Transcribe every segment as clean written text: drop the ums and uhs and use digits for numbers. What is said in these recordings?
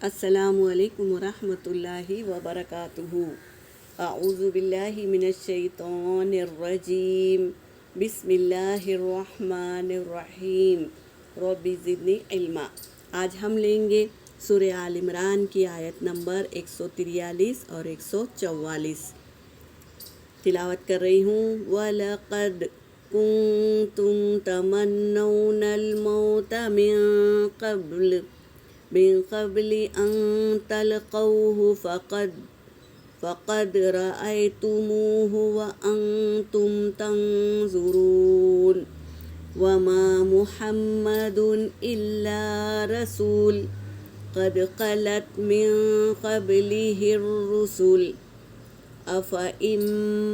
السلام علیکم ورحمۃ اللہ وبرکاتہ۔ اعوذ باللہ من الشیطان الرجیم، بسم اللہ الرحمن الرحیم، رب زدنی علما۔ آج ہم لیں گے سورہ آل عمران کی آیت نمبر 143 اور 144۔ تلاوت کر رہی ہوں۔ وَلَقَدْ كُنْتُمْ تَمَنَّوْنَ الْمَوْتَ من قبل أن تلقوه فقد رأيتموه وأنتم تنظرون وما محمد إلا رسول قد خلت من قبله الرسل أفإن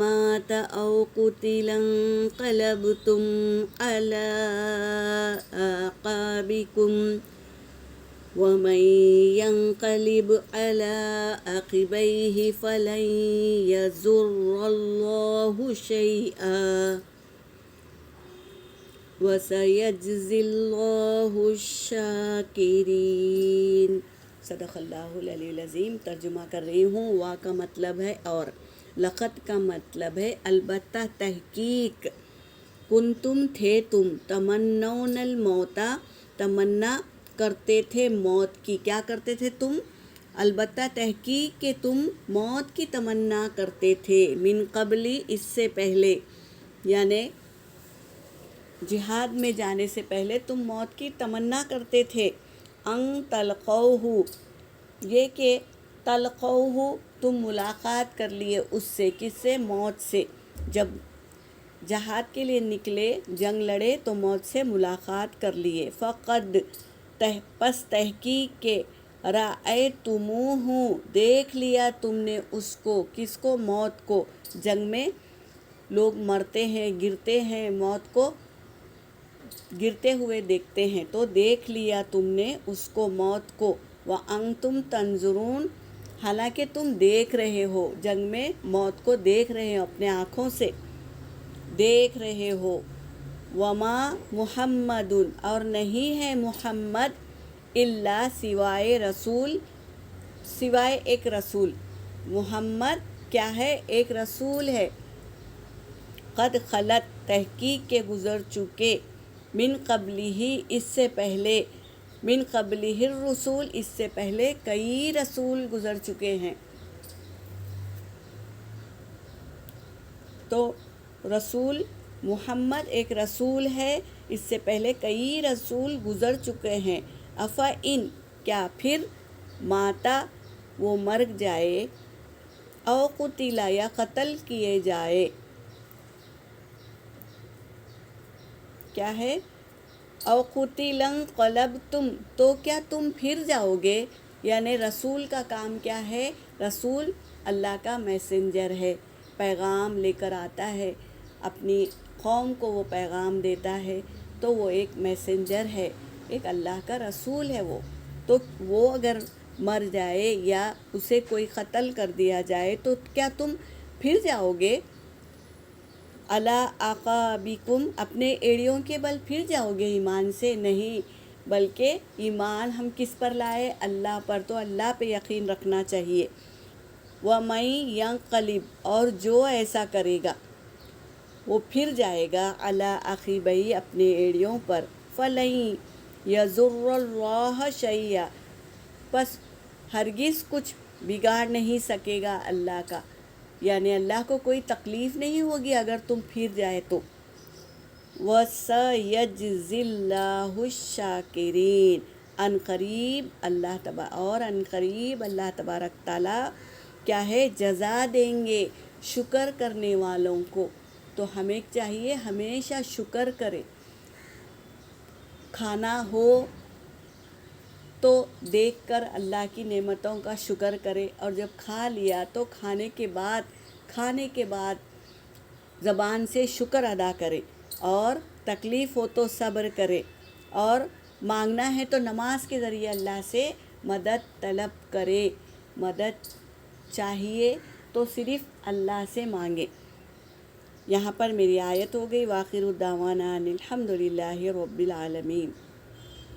مات أو قتل انقلبتم على أعقابكم ومن ينقلب على عقبيه فلن يضر الله شيئا وسيجزي الله الشاكرين۔ صدق اللہ العلی العظیم۔ ترجمہ کر رہی ہوں۔ وا کا مطلب ہے اور، لقد کا مطلب ہے البتہ، تحقیق، کنتم تھے تم، تمنون الموت تمنا کرتے تھے موت کی۔ کیا کرتے تھے تم؟ البتہ تحقیق کہ تم موت کی تمنا کرتے تھے، من قبلی، اس سے پہلے، یعنی جہاد میں جانے سے پہلے تم موت کی تمنا کرتے تھے۔ ان تلقوہ، یہ کہ تلقوہ تم ملاقات کر لیے اس سے، کس سے؟ موت سے۔ جب جہاد کے لیے نکلے، جنگ لڑے تو موت سے ملاقات کر لیے۔ فقد، پس تحقیق کے، رأیتموہ، دیکھ لیا تم نے اس کو، کس کو؟ موت کو۔ جنگ میں لوگ مرتے ہیں، گرتے ہیں، موت کو گرتے ہوئے دیکھتے ہیں، تو دیکھ لیا تم نے اس کو، موت کو۔ وَأَنْتُمْ تَنْظُرُونَ، حالانکہ تم دیکھ رہے ہو، جنگ میں موت کو دیکھ رہے ہو، اپنے آنکھوں سے دیکھ رہے ہو۔ وما محمد، اور نہیں ہے محمد، الا سوائے رسول، سوائے ایک رسول۔ محمد کیا ہے؟ ایک رسول ہے۔ قد خلت، تحقیق کے گزر چکے، من قبلہ، اس سے پہلے، من قبلہ الرسول، اس سے پہلے کئی رسول گزر چکے ہیں۔ تو رسول محمد ایک رسول ہے، اس سے پہلے کئی رسول گزر چکے ہیں۔ افإن، کیا پھر، ماتا، وہ مر جائے، او قتل، یا قتل کیے جائے، کیا ہے؟ او قتل انقلبتم، تو کیا تم پھر جاؤ گے؟ یعنی رسول کا کام کیا ہے؟ رسول اللہ کا میسنجر ہے، پیغام لے کر آتا ہے، اپنی قوم کو وہ پیغام دیتا ہے، تو وہ ایک میسنجر ہے، ایک اللہ کا رسول ہے وہ۔ تو وہ اگر مر جائے یا اسے کوئی قتل کر دیا جائے تو کیا تم پھر جاؤ گے؟ علی اعقابکم، اپنے ایڑیوں کے بل پھر جاؤ گے ایمان سے؟ نہیں، بلکہ ایمان ہم کس پر لائے؟ اللہ پر، تو اللہ پہ یقین رکھنا چاہیے۔ وَمَن يَنقَلِبْ، اور جو ایسا کرے گا، وہ پھر جائے گا، علی عقبیہ، اپنے ایڑیوں پر، فَلَن یضر اللہ شیئا، پس ہرگز کچھ بگاڑ نہیں سکے گا اللہ کا، یعنی اللہ کو کوئی تکلیف نہیں ہوگی اگر تم پھر جائے تو۔ وَسَيَجْزِي اللَّهُ الشَّاكِرِينَ، ان قریب اللہ تبارک تعالیٰ کیا ہے؟ جزا دیں گے شکر کرنے والوں کو۔ تو ہمیں چاہیے ہمیشہ شکر کرے، کھانا ہو تو دیکھ کر اللہ کی نعمتوں کا شکر کرے، اور جب کھا لیا تو کھانے کے بعد زبان سے شکر ادا کرے، اور تکلیف ہو تو صبر کرے، اور مانگنا ہے تو نماز کے ذریعے اللہ سے مدد طلب کرے۔ مدد چاہیے تو صرف اللہ سے مانگے۔ یہاں پر میری آیت ہو گئی۔ وآخر دعوانا ان الحمد للہ رب العالمین۔